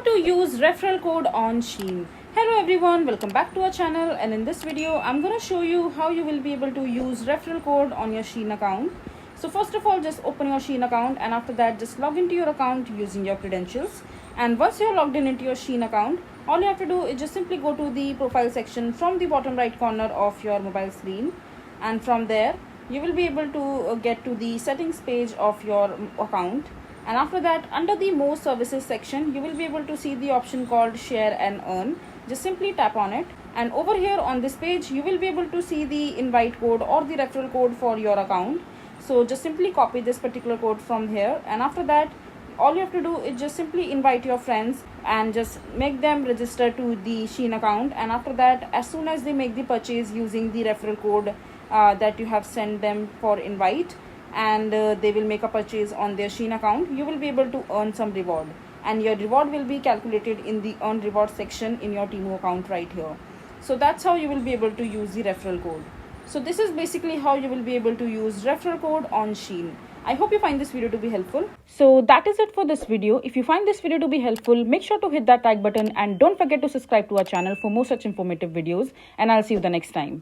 How to use referral code on Shein. Hello everyone, welcome back to our channel, and in this video I'm going to show you how you will be able to use referral code on your Shein account. So first of all, just open your Shein account, and after that just log into your account using your credentials. And once you're logged in into your Shein account, all you have to do is just simply go to the profile section from the bottom right corner of your mobile screen, and from there you will be able to get to the settings page of your account. And after that, under the more services section, you will be able to see the option called share and earn. Just simply tap on it, and over here on this page you will be able to see the invite code or the referral code for your account. So just simply copy this particular code from here, and after that all you have to do is just simply invite your friends and just make them register to the Shein account. And after that, as soon as they make the purchase using the referral code that you have sent them for invite, and they will make a purchase on their Shein account, you will be able to earn some reward, and your reward will be calculated in the earn reward section in your Temu account right here. So that's how you will be able to use the referral code. So this is basically how you will be able to use referral code on Shein. I hope you find this video to be helpful. So that is it for this video. If you find this video to be helpful, make sure to hit that like button, and don't forget to subscribe to our channel for more such informative videos, and I'll see you the next time.